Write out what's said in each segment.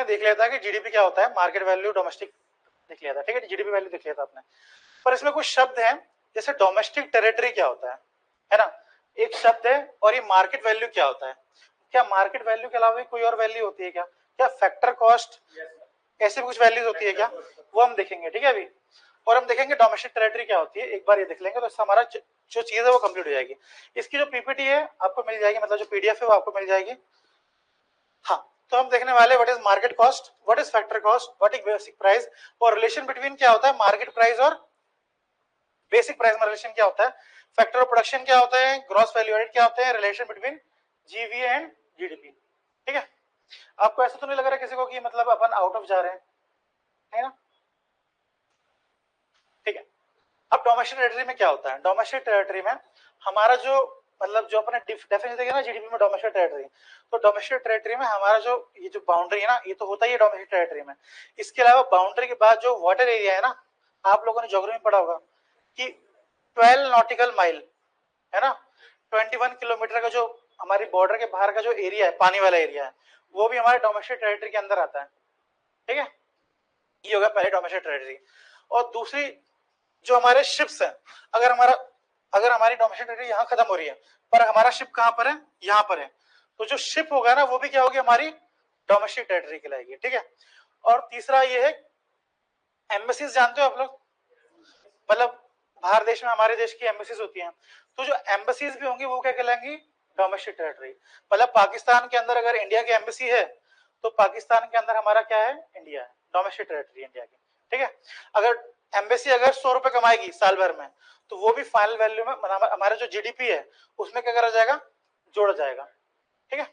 आपने देख लिया था कि जीडीपी क्या होता है, मार्केट वैल्यू डोमेस्टिक देख लिया था, ठीक है, जीडीपी वैल्यू देख लिया था आपने। पर इसमें कुछ शब्द हैं, जैसे डोमेस्टिक टेरिटरी क्या होता है ना, एक शब्द है, और ये मार्केट वैल्यू क्या होता है। क्या मार्केट वैल्यू के अलावा कोई और वैल्यू होती है क्या? क्या फैक्टर कॉस्ट, ऐसे कुछ वैल्यूज होती है क्या? वो हम देखेंगे, ठीक है अभी। और हम देखेंगे डोमेस्टिक टेरिटरी क्या होती है, एक बार ये देख लेंगे तो हमारा जो चीज है वो कंप्लीट हो जाएगी। इसकी जो पीपीटी है आपको मिल जाएगी, मतलब जो पीडीएफ है वो आपको मिल जाएगी। हाँ, तो हम देखने वाले what is market cost, what is factor cost, what is basic price, और रिलेशन बिटवीन क्या होता है मार्केट प्राइस और बेसिक प्राइस में रिलेशन क्या होता है, फैक्टर ऑफ प्रोडक्शन क्या होता है, ग्रॉस वैल्यू एडेड क्या होता है, रिलेशन बिटवीन जीवी एंड जीडीपी। ठीक है, आपको ऐसा तो नहीं लग रहा किसी को कि मतलब अपन आउट ऑफ जा रहे हैं, है ना? ठीक है, अब डोमेस्टिक टेरिटरी में क्या होता है, डोमेस्टिक टेरिटरी में हमारा जो मतलब जो अपने डेफिनेशन देखे ना जीडीपी में डोमेस्टिक टेरिटरी, तो डोमेस्टिक टेरिटरी में हमारा जो ये जो बाउंड्री है ना, ये तो होता ही है डोमेस्टिक टेरिटरी में। इसके अलावा बाउंड्री के बाद जो वाटर एरिया है ना, आप लोगों ने ज्योग्राफी में पढ़ा होगा कि 12 नॉटिकल माइल है ना, 21 किलोमीटर का जो हमारी बॉर्डर के बाहर का जो एरिया है, पानी वाला एरिया है, वो भी हमारे डोमेस्टिक टेरिटरी के अंदर आता है। ठीक है, ये होगा पहले डोमेस्टिक टेरिटरी। और दूसरी जो हमारे शिप्स हैं, अगर हमारी डोमेस्टिक टेरिटरी यहाँ खत्म हो रही है पर हमारा शिप कहाँ पर है, यहाँ पर है, तो जो शिप होगा ना वो भी क्या होगी, हमारी डोमेस्टिक टेरिटरी कहलाएगी। ठीक है, और तीसरा ये है एम्बेसीज, जानते हो आप लोग, मतलब बाहर देश में हमारे देश की एम्बेसीज होती हैं, तो जो एम्बेसीज भी होंगी वो क्या कहलाएंगी, डोमेस्टिक टेरिटरी। मतलब पाकिस्तान के अंदर अगर इंडिया की एम्बेसी है तो पाकिस्तान के अंदर हमारा क्या है, इंडिया है, डोमेस्टिक टेरिटरी इंडिया की। ठीक है, अगर एम्बेसी अगर 100 रुपए कमाएगी साल भर में, तो वो भी फाइनल वैल्यू में हमारा जो जीडीपी है उसमें क्या करा जाएगा, जोड़ा जाएगा। ठीक है,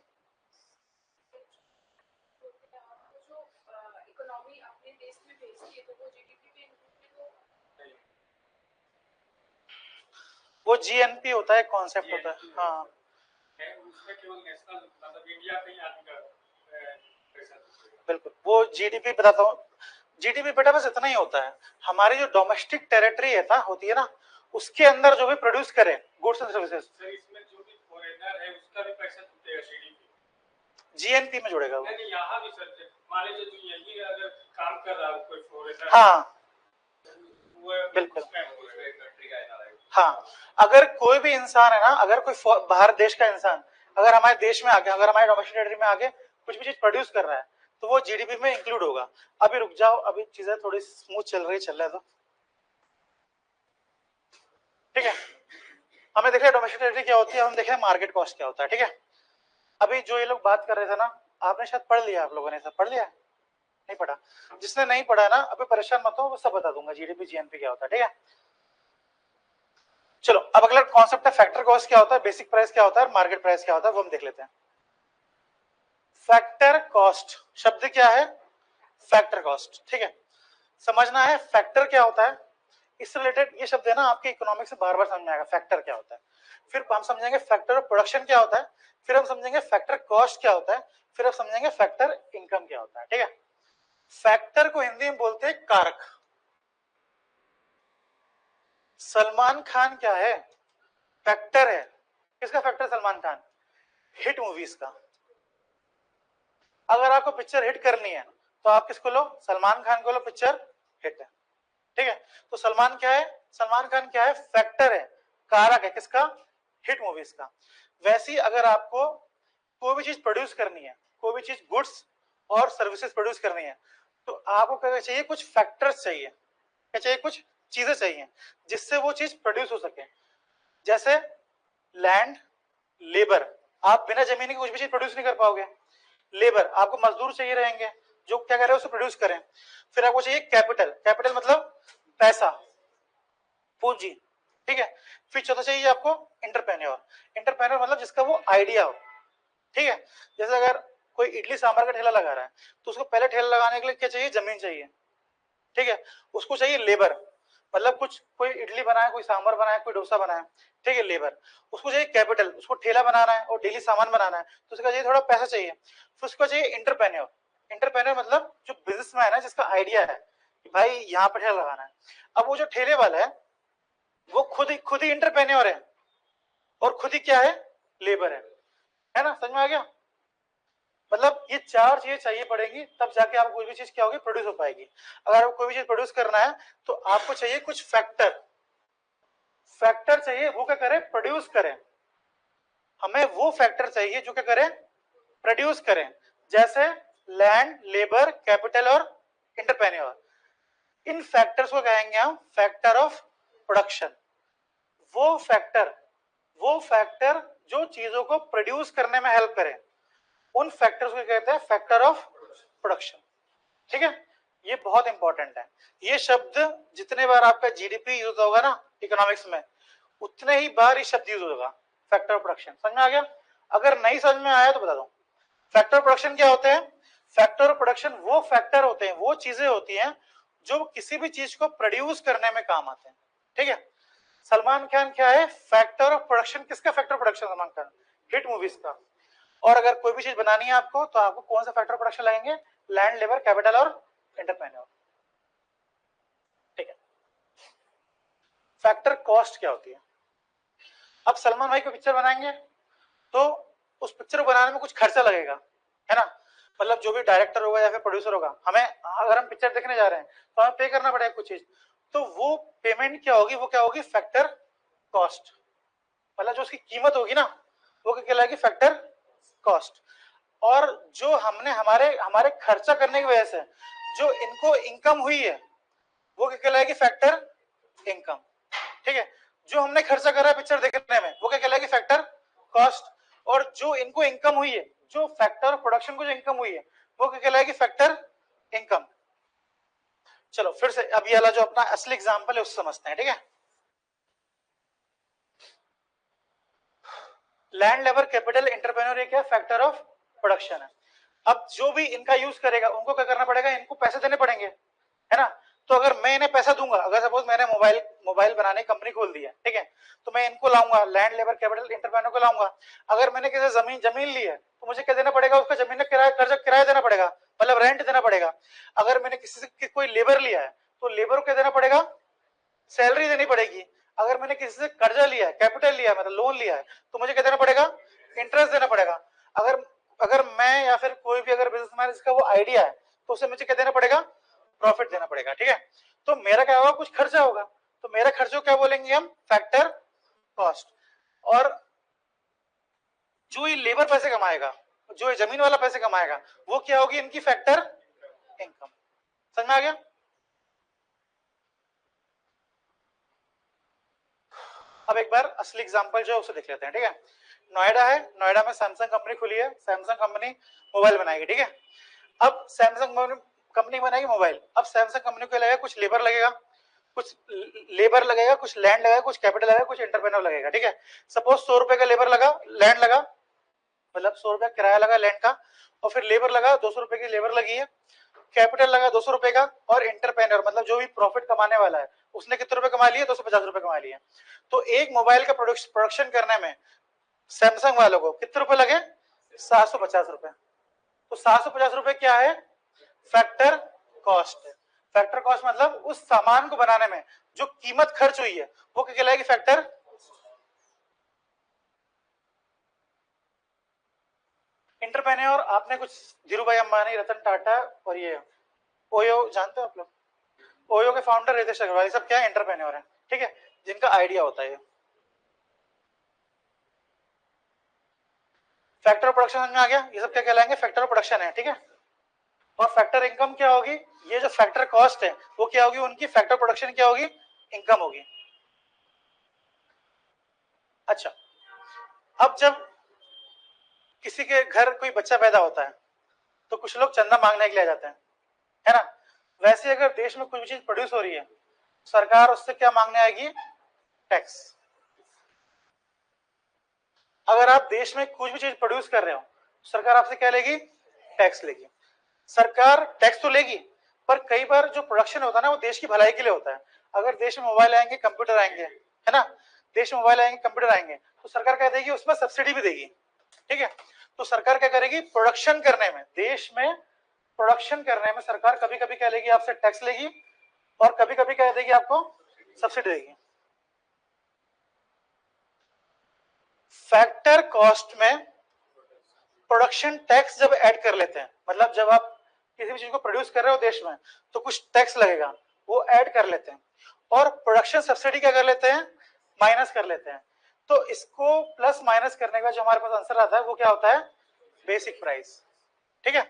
वो जीएनपी होता है, कॉन्सेप्ट होता है। हाँ, उसमें केवल नेशनल मतलब इंडिया का ही आदमी का बिल्कुल, वो जीडीपी बताता हूँ। जीडीपी बेटा बस इतना ही होता है, हमारी जो डोमेस्टिक टेरिटरी है ना, होती है ना, उसके अंदर जो भी प्रोड्यूस करें गुड्स एंड सर्विसेज, इसमें जो भी फॉरेनर है उसका भी पैसा जुटेगा जीएनपी में जुड़ेगा वो। नहीं, यहाँ भी सर मान लीजिए जो यही अगर काम कर रहा है कोई फॉरेनर, हाँ बिल्कुल, हाँ, अगर कोई भी इंसान है ना, अगर कोई बाहर देश का इंसान अगर हमारे देश में आके, अगर हमारे डोमेस्टिक टेरिटरी में आके कुछ भी चीज प्रोड्यूस कर रहा है तो वो जीडीपी में इंक्लूड होगा। अभी रुक जाओ, अभी चीजें थोड़ी स्मूथ चल रही है तो ठीक है, हमें देख रहे डोमेस्टिक टेरिटरी क्या होती है, हम देख रहे मार्केट कॉस्ट क्या होता है। ठीक है, अभी जो ये लोग बात कर रहे थे ना, आपने शायद पढ़ लिया, आप लोगों ने सब पढ़ लिया, नहीं पढ़ा? जिसने नहीं पढ़ा ना, अभी परेशान मत हो, वो सब बता दूंगा जीडीपी जीएनपी क्या होता है। ठीक है, चलो अब अगला कॉन्सेप्ट है फैक्टर कॉस्ट क्या होता है, बेसिक प्राइस क्या होता है, मार्केट प्राइस क्या होता है, वो हम देख लेते हैं। फैक्टर कॉस्ट शब्द क्या है, फैक्टर कॉस्ट। ठीक है, समझना है फैक्टर क्या होता है, इससे रिलेटेड ये शब्द है ना आपके इकोनॉमिक्स में बार बार समझ में आएगा, फैक्टर क्या होता है, फिर हम समझेंगे फैक्टर ऑफ प्रोडक्शन क्या होता है, फिर हम समझेंगे फैक्टर कॉस्ट क्या होता है, फिर हम समझेंगे फैक्टर इनकम क्या होता है। ठीक है, फैक्टर को हिंदी में बोलते हैं कारक। सलमान खान क्या है, फैक्टर है। किसका factor, Salman Khan, hit movies का। अगर आपको पिक्चर हिट करनी है तो आप किसको लो, सलमान खान को लो, पिक्चर हिट है। ठीक है, तो सलमान क्या है, सलमान खान क्या है, फैक्टर है, कारक है, किसका, हिट मूवीज का। वैसे ही अगर आपको कोई भी चीज प्रोड्यूस करनी है, कोई भी चीज गुड्स और सर्विसेज प्रोड्यूस करनी है, तो आपको क्या चाहिए, कुछ फैक्टर्स चाहिए, क्या चाहिए, कुछ चीजें चाहिए जिससे वो चीज प्रोड्यूस हो सके। जैसे लैंड, लेबर, आप बिना जमीन के कुछ भी चीज प्रोड्यूस नहीं कर पाओगे। लेबर, आपको मजदूर चाहिए रहेंगे जो क्या कर रहे हैं उसे प्रोड्यूस करें। फिर आपको चाहिए कैपिटल, कैपिटल मतलब पैसा, पूंजी। ठीक है, फिर चौथा चाहिए आपको इंटरप्रेन्योर, इंटरप्रेन्योर मतलब जिसका वो आइडिया हो। ठीक है, जैसे अगर कोई इडली सांभर का ठेला लगा रहा है तो उसको पहले ठेला लगाने के लिए क्या चाहिए, जमीन चाहिए। ठीक है, उसको चाहिए लेबर, मतलब कुछ कोई इडली बनाए, कोई सांभर बनाए, कोई डोसा बनाए, ठीक है, लेबर। उसको चाहिए कैपिटल, उसको ठेला बनाना है और डेली सामान बनाना है तो उसका चाहिए थोड़ा पैसा चाहिए। फिर उसको चाहिए इंटरप्रेन्योर, इंटरप्रेन्योर मतलब जो बिजनेसमैन है जिसका आइडिया है कि भाई यहाँ पर ठेला लगाना है। अब वो जो ठेले वाला है वो खुद ही इंटरप्रेन्योर है और खुद ही क्या है, लेबर है ना, समझ में आ गया। मतलब ये चार चीजें चाहिए पड़ेंगी, तब जाके आप कोई भी चीज क्या होगी, प्रोड्यूस हो पाएगी। अगर आपको कोई भी चीज प्रोड्यूस करना है तो आपको चाहिए कुछ फैक्टर, फैक्टर चाहिए, वो क्या करें, प्रोड्यूस करें। हमें वो फैक्टर चाहिए जो क्या करें, प्रोड्यूस करें। जैसे लैंड, लेबर, कैपिटल और एंटरप्रेन्योर। इन फैक्टर्स को कहेंगे हम फैक्टर ऑफ प्रोडक्शन। वो फैक्टर जो चीजों को प्रोड्यूस करने में हेल्प करे, उन फैक्टर्स को कहते हैं फैक्टर ऑफ प्रोडक्शन। ठीक है, ये बहुत इंपॉर्टेंट है। ये शब्द जितने बार आपका जीडीपी यूज होगा ना इकोनॉमिक्स में, उतने ही बार ये शब्द यूज होगा, फैक्टर ऑफ प्रोडक्शन। समझ में आ गया? अगर नहीं समझ में आया तो बता दो। फैक्टर ऑफ प्रोडक्शन क्या होते हैं? फैक्टर ऑफ प्रोडक्शन वो फैक्टर होते हैं, वो चीजें होती हैं जो किसी भी चीज को प्रोड्यूस करने में काम आते हैं। ठीक है, सलमान खान क्या है, फैक्टर ऑफ प्रोडक्शन। किसका factor of production? Salman Khan, hit movies का। और अगर कोई भी चीज बनानी है आपको तो आपको कौन सा फैक्टर ऑफ प्रोडक्शन लगेंगे? लैंड, लेबर, कैपिटल और एंटरप्रेन्योर। ठीक है, फैक्टर कॉस्ट क्या होती है? अब सलमान भाई को पिक्चर बनाएंगे तो उस पिक्चर को बनाने में कुछ खर्चा लगेगा, है ना? मतलब जो भी डायरेक्टर होगा या फिर प्रोड्यूसर होगा, हमें अगर हम पिक्चर देखने जा रहे हैं तो हमें पे करना पड़ेगा कुछ चीज, तो वो पेमेंट क्या होगी, वो क्या होगी, फैक्टर कॉस्ट। मतलब जो उसकी कीमत होगी ना, वो क्या कहलाएगी, फैक्टर कॉस्ट। और जो हमने हमारे हमारे खर्चा करने की वजह से जो इनको इनकम हुई है, वो क्या कहलाएगी, फैक्टर इनकम। ठीक है, जो हमने खर्चा करा पिक्चर देखने में, वो क्या कहलाएगी, फैक्टर कॉस्ट। और जो इनको इनकम हुई है, जो फैक्टर प्रोडक्शन को जो इनकम हुई है, वो क्या कहलाएगी, फैक्टर इनकम। चलो फिर से अब ये वाला जो अपना असली एग्जांपल है उससे समझते हैं। ठीक है, लैंड, लेबर, कैपिटल, एंटरप्रेन्योर, ये क्या, फैक्टर ऑफ प्रोडक्शन है। अब जो भी इनका यूज करेगा उनको क्या करना पड़ेगा, इनको पैसे देने पड़ेंगे, है ना? तो अगर मैं इन्हें पैसा दूंगा, अगर सपोज मैंने मोबाइल बनाने की कंपनी खोल दी है, ठीक है, तो मैं इनको लाऊंगा, लैंड, लेबर, कैपिटल, एंटरप्रेन्योर को लाऊंगा। अगर मैंने किसी जमीन ली है तो मुझे क्या देना पड़ेगा, उसका जमीन का किराया देना पड़ेगा, मतलब रेंट देना पड़ेगा। अगर मैंने किसी से कोई लेबर लिया है तो लेबर को क्या देना पड़ेगा, सैलरी देनी पड़ेगी। अगर मैंने किसी से कर्जा लिया है, कैपिटल लिया है, मतलब लोन लिया है, तो मुझे क्या देना पड़ेगा, इंटरेस्ट देना पड़ेगा। अगर अगर मैं या फिर कोई भी अगर बिजनेसमैन इसका वो आइडिया है तो उसे मुझे क्या देना पड़ेगा, प्रॉफिट देना पड़ेगा। ठीक है, तो मेरा क्या होगा, कुछ खर्चा होगा, तो मेरा खर्चों क्या बोलेंगे हम, फैक्टर कॉस्ट। और जो ये लेबर पैसे कमाएगा, जो ये जमीन वाला पैसे कमाएगा, वो क्या होगी, इनकी फैक्टर इनकम। समझ में आ गया? अब एक बार असली एग्जांपल जो है उसे देख लेते हैं। ठीक है, नोएडा है, नोएडा में सैमसंग कंपनी खुली है, सैमसंग कंपनी मोबाइल बनाएगी। ठीक है, अब सैमसंग कंपनी बनाएगी मोबाइल। अब सैमसंग कंपनी को लगेगा, कुछ लेबर लगेगा, कुछ लैंड लगेगा, कुछ कैपिटल लगेगा, कुछ एंटरप्रेन्योर लगेगा। ठीक है, सपोज 100 रुपए का लेबर लगा, लैंड लगा, मतलब 100 रुपया किराया लगा लैंड का, और फिर लेबर लगा 200 रुपए की लेबर लगी है, कैपिटल लगा 200 रुपए का, और एंटरप्रेन्योर मतलब जो भी प्रॉफिट कमाने वाला है उसने कितने रुपए कमा लिए, 250 रुपए कमा लिए। तो एक मोबाइल का प्रोडक्शन करने में सैमसंग वालों को कितने रुपए लगे, 750 रुपए। तो 750 रुपए क्या है, फैक्टर कॉस्ट है। फैक्टर कॉस्ट मतलब उस सामान को बनाने में जो कीमत खर्च हुई है वो क्या कहलाएगी, फैक्टर। एंटरप्रेन्योर आपने कुछ धीरू भाई अंबानी, रतन टाटा और ये ओयो जानते हो आप लोग, ओयो के फाउंडर रितेश अग्रवाल, सब क्या है, एंटरप्रेन्योर है। ठीक है, जिनका आइडिया होता है। फैक्टर ऑफ प्रोडक्शन समझ में आ गया, ये सब क्या कहलाएंगे, फैक्टर ऑफ प्रोडक्शन है। ठीक है, और फैक्टर इनकम क्या होगी, ये जो फैक्टर कॉस्ट है वो क्या होगी, उनकी फैक्टर प्रोडक्शन क्या होगी, इनकम होगी। अच्छा, अब जब किसी के घर कोई बच्चा पैदा होता है तो कुछ लोग चंदा मांगने के लिए आ जाते हैं, है ना? वैसे अगर देश में कोई भी चीज प्रोड्यूस हो रही है, सरकार उससे क्या मांगने आएगी, टैक्स। अगर आप देश में कुछ भी चीज प्रोड्यूस कर रहे हो, सरकार आपसे क्या लेगी, टैक्स लेगी। सरकार टैक्स तो लेगी, पर कई बार जो प्रोडक्शन होता है ना वो देश की भलाई के लिए होता है। अगर देश में मोबाइल आएंगे, कंप्यूटर आएंगे, है ना, देश में मोबाइल आएंगे, कंप्यूटर आएंगे, तो सरकार क्या देगी, उसमें सब्सिडी भी देगी। ठीक है, तो सरकार क्या करेगी, प्रोडक्शन करने में, देश में प्रोडक्शन करने में सरकार कभी कभी क्या लेगी, आपसे टैक्स लेगी, और कभी कभी क्या देगी, आपको सब्सिडी देगी। फैक्टर कॉस्ट में प्रोडक्शन टैक्स जब ऐड कर लेते हैं, मतलब जब आप किसी भी चीज को प्रोड्यूस कर रहे हो देश में तो कुछ टैक्स लगेगा, वो ऐड कर लेते हैं, और प्रोडक्शन सब्सिडी क्या कर लेते हैं, माइनस कर लेते हैं। तो इसको प्लस माइनस करने के बाद जो हमारे पास आंसर आता है वो क्या होता है, बेसिक प्राइस। ठीक है,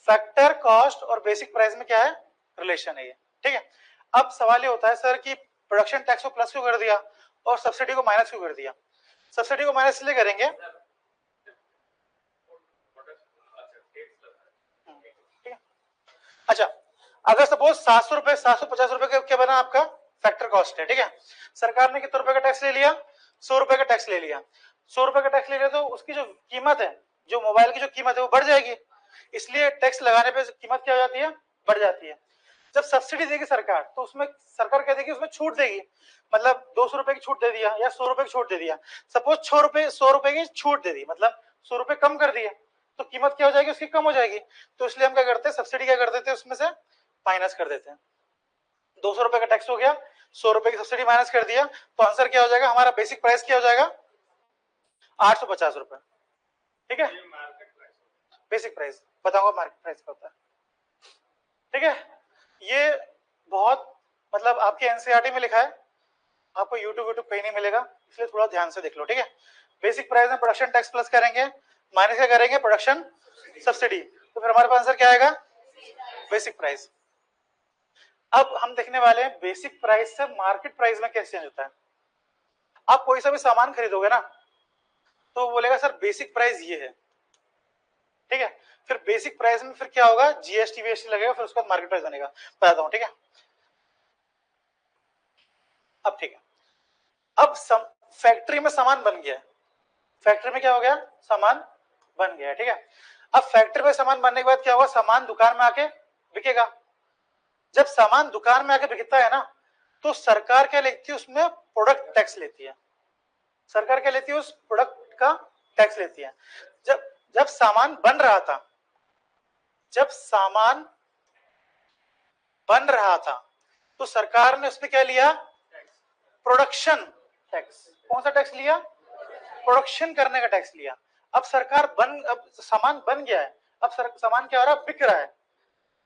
फैक्टर कॉस्ट और बेसिक प्राइस में क्या है, रिलेशन है ये। ठीक है, अब सवाल ये होता है सर कि प्रोडक्शन टैक्स को प्लस क्यों कर दिया और सब्सिडी को माइनस क्यों कर दिया। सब्सिडी को माइनस इसलिए करेंगे, अच्छा अगर सपोज 700 रुपए 750 रुपए का क्या बना आपका फैक्टर कॉस्ट है, ठीक है, सरकार ने कितने रुपए का टैक्स ले लिया, 100 रुपए का टैक्स ले लिया, 100 रुपए का टैक्स ले लिया तो उसकी जो कीमत है, जो मोबाइल की जो कीमत है वो बढ़ जाएगी, इसलिए टैक्स लगाने पे कीमत क्या हो जाती है, बढ़ जाती है। जब सब्सिडी देगी सरकार तो उसमें सरकार कह देगी उसमें छूट देगी, मतलब 200 रुपए की छूट दे दिया या 100 रुपए की छूट दे दिया, सपोज 100 रुपए की छूट दे दी, मतलब 100 रुपए कम कर दिए, तो कीमत क्या हो जाएगी उसकी, कम हो जाएगी। तो इसलिए हम क्या करते हैं, सब्सिडी क्या कर देते हैं उसमें से माइनस कर देते हैं। 200 रुपए का टैक्स हो गया, 100 रुपए की सब्सिडी माइनस कर दिया, तो आंसर क्या हो जाएगा, हमारा बेसिक प्राइस क्या हो जाएगा, 850 रुपए। ठीक है, बेसिक प्राइस बताऊंगा मार्केट प्राइस का होता है। ठीक है, ये बहुत मतलब आपके एनसीईआरटी में लिखा है, आपको यूट्यूब कहीं नहीं मिलेगा, इसलिए थोड़ा ध्यान से देख लो। ठीक है, बेसिक प्राइस में प्रोडक्शन टैक्स प्लस करेंगे, माइनस क्या करेंगे, प्रोडक्शन सब्सिडी, तो फिर हमारे पास आंसर क्या आएगा, बेसिक प्राइस। अब हम देखने वाले हैं बेसिक प्राइस से मार्केट प्राइस में कैसे चेंज होता है। आप कोई सा भी सामान खरीदोगे ना तो बोलेगा सर बेसिक प्राइस ये है, ठीक है, फिर बेसिक प्राइस में फिर क्या होगा, जीएसटी वीएसटी लगेगा, फिर उसके बाद मार्केट प्राइस बनेगा, बताता हूं। ठीक है, अब ठीक है, अब फैक्ट्री में सामान बन गया, फैक्ट्री में क्या हो गया, सामान बन गया। ठीक है, अब फैक्ट्री में सामान बनने के बाद क्या होगा, सामान दुकान में आके बिकेगा। जब सामान दुकान में आके बिकता है ना तो सरकार क्या लेती है, उसमें प्रोडक्ट टैक्स लेती है, सरकार क्या लेती है, उस प्रोडक्ट का टैक्स लेती है। जब जब सामान बन रहा था, जब सामान बन रहा था तो सरकार ने उसमें क्या लिया, प्रोडक्शन टैक्स। कौन सा टैक्स लिया, प्रोडक्शन करने का टैक्स लिया। अब सरकार अब सामान बन गया है, अब सामान क्या हो रहा है, बिक रहा है,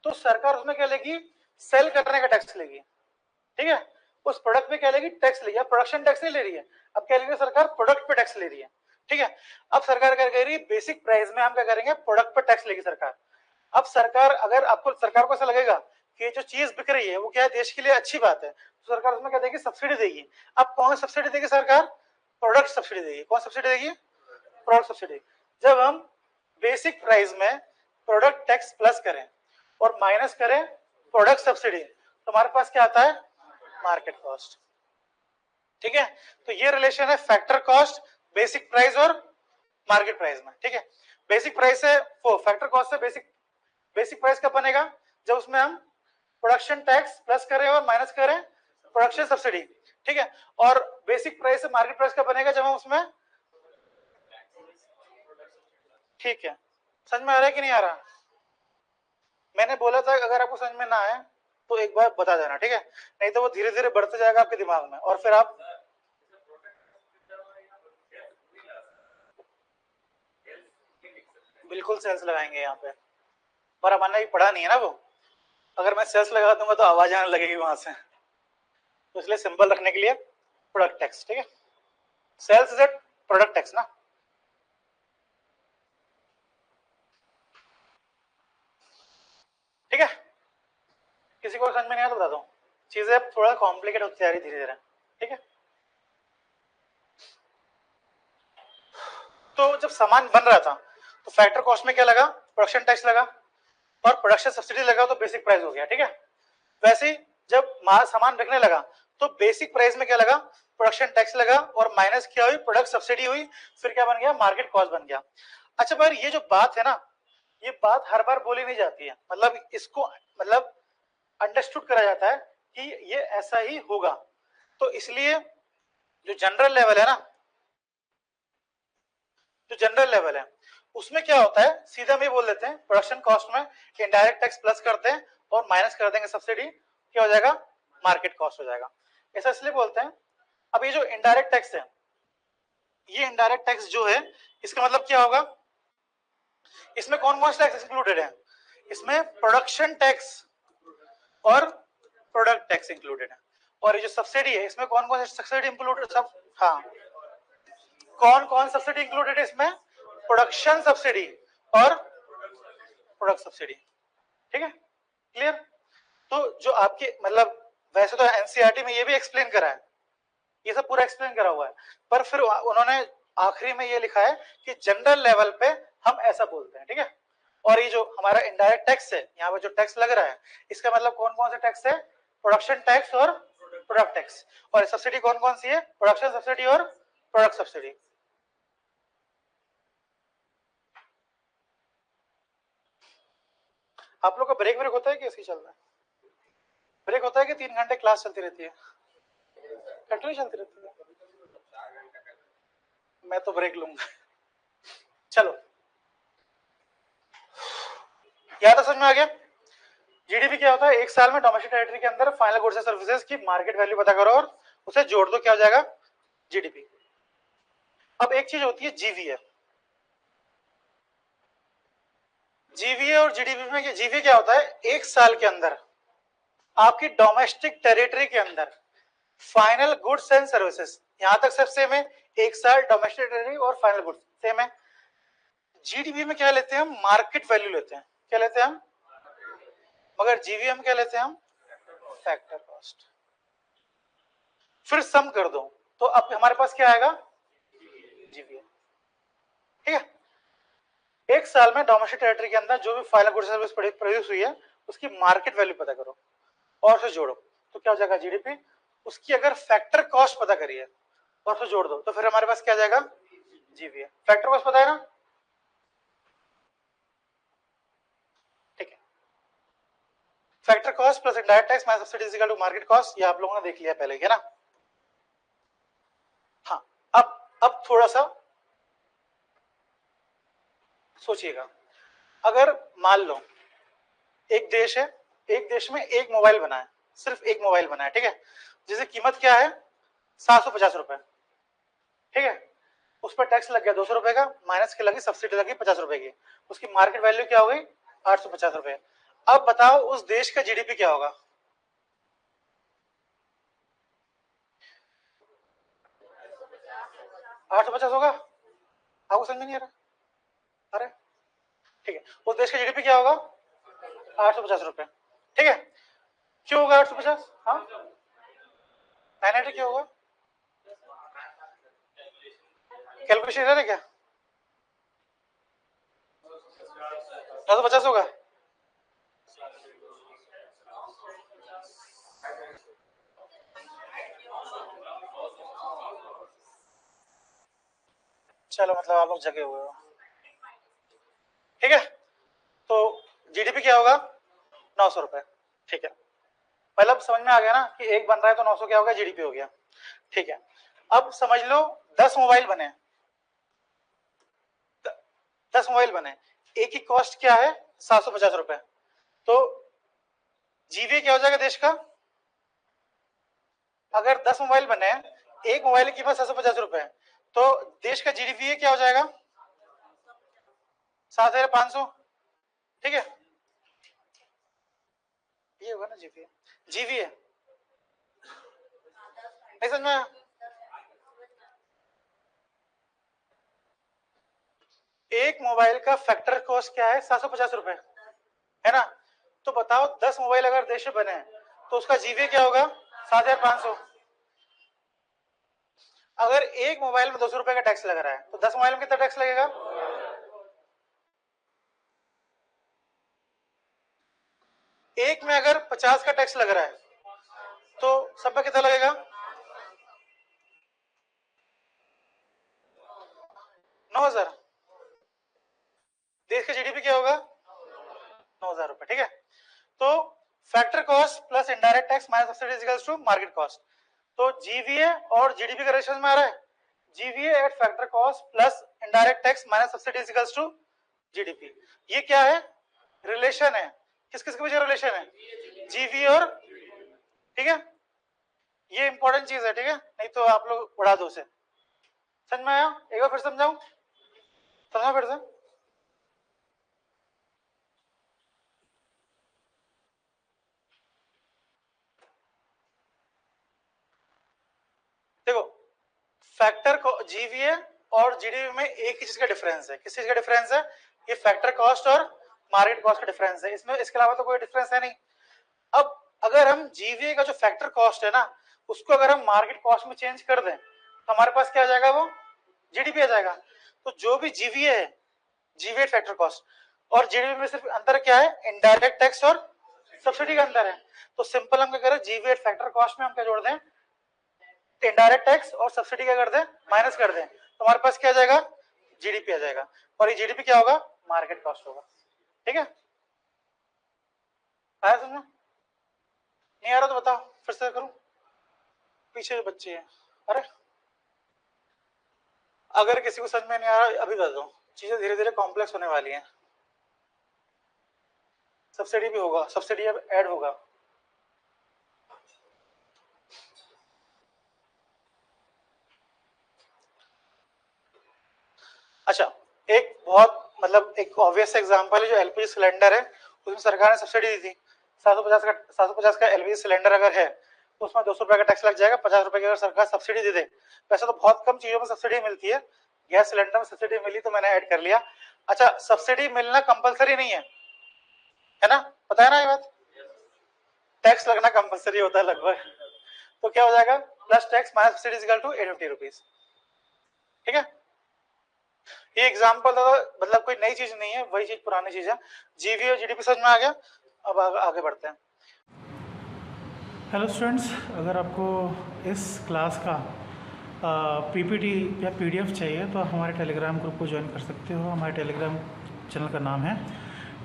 तो सरकार उसमें क्या लेगी, सेल करने का टैक्स लेगी। ठीक है, उस प्रोडक्ट पे क्या लेगी, टैक्स लेगी। अब प्रोडक्शन टैक्स नहीं ले रही है, अब क्या लेगी सरकार, प्रोडक्ट पे टैक्स ले रही है। ठीक है, अब सरकार क्या कर रही है, बेसिक प्राइस में हम क्या करेंगे, प्रोडक्ट पे टैक्स लेगी सरकार। अब सरकार, अगर आपको सरकार को ऐसा लगेगा कि जो चीज बिक रही है वो क्या है, देश के लिए अच्छी बात है, तो सरकार उसमें क्या देगी, सब्सिडी देगी। अब कौन सब्सिडी देगी सरकार, प्रोडक्ट सब्सिडी देगी। कौन सब्सिडी देगी, प्रोडक्ट सब्सिडी। जब हम बेसिक प्राइस में प्रोडक्ट टैक्स प्लस करें और माइनस करें प्रोडक्ट सब्सिडी तो हमारे पास क्या आता है, मार्केट कॉस्ट। ठीक है, तो ये रिलेशन है फैक्टर कॉस्ट, बेसिक प्राइस और मार्केट प्राइस में। ठीक है, बेसिक प्राइस से वो फैक्टर कॉस्ट से बेसिक प्राइस कब बनेगा, जब उसमें हम प्रोडक्शन टैक्स प्लस करें और माइनस करें प्रोडक्शन सब्सिडी। ठीक है, और बेसिक प्राइस से मार्केट प्राइस कब बनेगा, जब हम उसमें, ठीक है, समझ में आ रहा है कि नहीं आ रहा। मैंने बोला था अगर आपको समझ में ना आए तो एक बार बता देना, ठीक है, नहीं तो वो धीरे धीरे बढ़ते जाएगा आपके दिमाग में और फिर आप बिल्कुल सेल्स लगाएंगे यहाँ पे, पर हमारे भी पढ़ा नहीं है ना वो, अगर मैं सेल्स लगा दूंगा तो आवाज आने लगेगी वहां से, तो इसलिए सिंबल रखने के लिए प्रोडक्ट टैक्स। ठीक है, sales is a product tax ना। ठीक है, किसी को समझ में नहीं आया तो बता दो, चीजें थोड़ा कॉम्प्लिकेट होती जा रही धीरे धीरे। ठीक है, तो जब सामान बन रहा था तो फैक्टर कॉस्ट में क्या लगा, प्रोडक्शन टैक्स लगा, और प्रोडक्शन सब्सिडी लगा तो बेसिक प्राइस हो गया। ठीक है, वैसे ही जब सामान बिकने लगा तो बेसिक प्राइस में क्या लगा, प्रोडक्शन टैक्स लगा, और माइनस क्या हुई, प्रोडक्ट सब्सिडी हुई, फिर क्या बन गया, मार्केट कॉस्ट बन गया। अच्छा पर ये जो बात है ना, ये बात हर बार बोली नहीं जाती है, मतलब इसको मतलब अंडरस्टूड करा जाता है कि ये ऐसा ही होगा, तो इसलिए जो जनरल लेवल है ना, जो जनरल लेवल है उसमें क्या होता है, सीधा हम ये बोल देते हैं प्रोडक्शन कॉस्ट में इनडायरेक्ट टैक्स प्लस करते हैं और माइनस कर देंगे सब्सिडी, क्या हो जाएगा, मार्केट कॉस्ट हो जाएगा। ऐसा इसलिए बोलते हैं। अब ये जो इनडायरेक्ट टैक्स है, ये इनडायरेक्ट टैक्स जो है इसका मतलब क्या होगा, इसमें कौन कौन से टैक्स इंक्लूडेड है? इसमें प्रोडक्शन टैक्स और प्रोडक्ट टैक्स इंक्लूडेड है। और ये जो सब्सिडी है इसमें कौन कौन से सब्सिडी इंक्लूडेड सब? हाँ, कौन कौन सब्सिडी इंक्लूडेड है इसमें? प्रोडक्शन सब्सिडी और प्रोडक्ट सब्सिडी। ठीक है, क्लियर? तो जो आपके मतलब वैसे तो एनसीईआरटी में ये भी एक्सप्लेन करा है, ये सब पूरा एक्सप्लेन करा हुआ है, पर फिर उन्होंने आखिरी में ये लिखा है कि जनरल लेवल पे हम ऐसा बोलते हैं। ठीक है, और ये जो हमारा इनडायरेक्ट टैक्स है, यहाँ पे जो टैक्स लग रहा है इसका मतलब कौन कौन से टैक्स है? प्रोडक्शन टैक्स और प्रोडक्ट टैक्स। और सब्सिडी कौन कौन सी है? प्रोडक्शन सब्सिडी और प्रोडक्ट सब्सिडी। आप लोग का ब्रेक ब्रेक होता है कि ऐसे ही चल रहा है? ब्रेक होता है कि 3 घंटे क्लास चलती रहती है? कंटिन्यू चलती रहती है? मैं तो ब्रेक लूंगा। चलो, यहां तक समझ में आ गया? जीडीपी क्या होता है? एक साल में डोमेस्टिक टेरिटरी के अंदर फाइनल गुड्स एंड सर्विसेज की मार्केट वैल्यू पता करो और उसे जोड़ दो, क्या हो जाएगा? जीडीपी। अब एक चीज होती है जीवीए। जीवीए और जीडीपी में जीवीए क्या होता है? एक साल के अंदर आपकी डोमेस्टिक टेरिटरी के अंदर फाइनल गुड्स एंड सर्विसेज, यहां तक सब सेम है। एक साल डोमेस्टिक टेरिटरी और फाइनल गुड्स सेम है। जीडीपी में क्या लेते हैं हम? मार्केट वैल्यू लेते हैं। क्या लेते हैं हम? मगर जीवीए में क्या लेते हैं हम? Factor cost. फिर सम कर दो तो अब हमारे पास क्या आएगा? जीवीए। ठीक है, एक साल में डोमेस्टिक टेरिटरी के अंदर जो भी फाइनल गुड्स सर्विस प्रोड्यूस हुई है उसकी मार्केट वैल्यू पता करो और उसे जोड़ो तो क्या हो जाएगा? जीडीपी। उसकी अगर फैक्टर कॉस्ट पता करिए और उसे जोड़ दो तो फिर हमारे पास क्या आ जाएगा? जीवीए। फैक्टर कॉस्ट पता है ना? ठीक है, factor cost plus indirect tax minus subsidy is equal to market cost, ये आप लोगों ने देख लिया पहले, है ना? हाँ, अब थोड़ा सा सोचिएगा। अगर मान लो एक देश है, एक देश में एक मोबाइल बना है, सिर्फ एक मोबाइल बना है, ठीक है, जिसकी कीमत क्या है? 750 रुपए। ठीक है, उस पर टैक्स लग गया 200 रुपए का, माइनस के लगी सब्सिडी लगी 50 रुपए की, उसकी मार्केट वैल्यू क्या हो गई? 850 रुपए। अब बताओ उस देश का जीडीपी क्या होगा? 850 होगा? आपको समझ में नहीं आ रहा? अरे ठीक है, उस देश का जीडीपी क्या होगा? 850 रुपए। ठीक है, क्यों होगा 850? हाँ, 980 क्यों होगा? कैलकुलेशन है क्या? 950 होगा? चलो, मतलब आप लोग जगे हुए हो। ठीक है, तो जीडीपी क्या होगा? 900 रुपए। ठीक है, मतलब समझ में आ गया ना कि एक बन रहा है तो 900 क्या होगा? जीडीपी हो गया। ठीक है, अब समझ लो 10 मोबाइल बने, 10 मोबाइल बने, एक की कॉस्ट क्या है? 750 रुपए। तो जीवी क्या हो जाएगा देश का? अगर 10 मोबाइल बने, एक मोबाइल की कीमत 750 रुपए, तो देश का जीडीपी क्या हो जाएगा? 7,500। ठीक है, ये होगा ना जीवी। जीवी है, नहीं समझ में? एक मोबाइल का फैक्टर कॉस्ट क्या है? 750 रुपए, है ना? तो बताओ 10 मोबाइल अगर देश में बने तो उसका जीवी क्या होगा? 7,500। अगर एक मोबाइल में 200 रुपए का टैक्स लग रहा है तो 10 मोबाइल में कितना टैक्स लगेगा? एक में अगर 50 का टैक्स लग रहा है तो सब में कितना लगेगा? 9,000। देश का जीडीपी क्या होगा? 9,000 रुपए। ठीक है, तो factor cost plus indirect tax minus subsidy is equals to market cost. तो जीवीए और जीडीपी का रेशियो में आ रहा है, GVA at factor cost plus indirect tax minus subsidy is equals to GDP. ये क्या है? रिलेशन है। किस किस के बीच रिलेशन है? जीवीए और, ठीक है, ये इंपॉर्टेंट चीज है। ठीक है, नहीं तो आप लोग उड़ा दो से। समझ में आया? एक बार फिर समझाऊं? समझा फिर से? फैक्टर को जीवीए और जीडीपी में एक ही चीज का डिफरेंस है। किस चीज का डिफरेंस है? ये फैक्टर कॉस्ट और मार्केट कॉस्ट का डिफरेंस है, इसमें इसके अलावा तो कोई डिफरेंस है नहीं। अब अगर हम जीवीए का जो फैक्टर कॉस्ट है ना, उसको अगर हम मार्केट कॉस्ट में चेंज कर दें तो हमारे पास क्या आ जाएगा? वो जीडीपी आ जाएगा। तो जो भी जीवीए है, जीवीए फैक्टर कॉस्ट और जीडीपी में सिर्फ अंतर क्या है? इनडायरेक्ट टैक्स और सब्सिडी का अंतर है। तो सिंपल हम क्या करें, जीवीए फैक्टर कॉस्ट में हम क्या जोड़ दें? इनडायरेक्ट टैक्स और सब्सिडी क्या कर दें? माइनस कर दें। तो हमारे पास क्या आ जाएगा? जीडीपी आ जाएगा। और ये जीडीपी क्या होगा? मार्केट कॉस्ट होगा। ठीक है, आया समझ? नहीं आ रहा तो बताओ, फिर से करूं? पीछे जो बच्चे हैं, अरे अगर किसी को समझ में नहीं आ रहा अभी बता दो, चीजें धीरे धीरे कॉम्प्लेक्स होने वाली हैं। सब्सिडी भी होगा, सब्सिडी अब ऐड होगा। अच्छा, एक बहुत मतलब एक ऑब्वियस एग्जांपल है जो एलपीजी सिलेंडर है, उसमें सरकार ने सब्सिडी दी थी। 750 का एलपीजी सिलेंडर अगर है तो उसमें 200 रुपए का टैक्स लग जाएगा। 50 रुपए की अगर सरकार सब्सिडी दे दे, वैसे तो बहुत कम चीजों में सब्सिडी मिलती है, गैस सिलेंडर में सब्सिडी मिली तो मैंने ऐड कर लिया। अच्छा, सब्सिडी मिलना कंपलसरी नहीं है ना? पता है ना ये बात? टैक्स लगना कंपलसरी होता है लगभग। तो क्या हो जाएगा? Plus tax minus subsidy equal to 850 rupees. ठीक है, ये एग्जांपल मतलब कोई नई चीज नहीं है, वही चीज पुरानी चीज है। जीवी और जीडीपी समझ में आ गया? अब आगे बढ़ते हैं। हेलो स्टूडेंट्स, अगर आपको इस क्लास का पीपीटी या पीडीएफ चाहिए तो आप हमारे टेलीग्राम ग्रुप को ज्वाइन कर सकते हो। हमारे टेलीग्राम चैनल का नाम है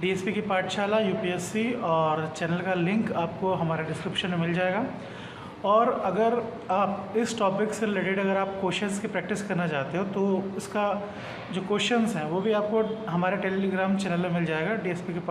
डीएसपी की पाठशाला यूपीएससी, और चैनल का लिंक आपको हमारे डिस्क्रिप्शन में मिल जाएगा। और अगर आप इस टॉपिक से रिलेटेड अगर आप क्वेश्चंस की प्रैक्टिस करना चाहते हो तो इसका जो क्वेश्चंस हैं वो भी आपको हमारे टेलीग्राम चैनल में मिल जाएगा डीएसपी के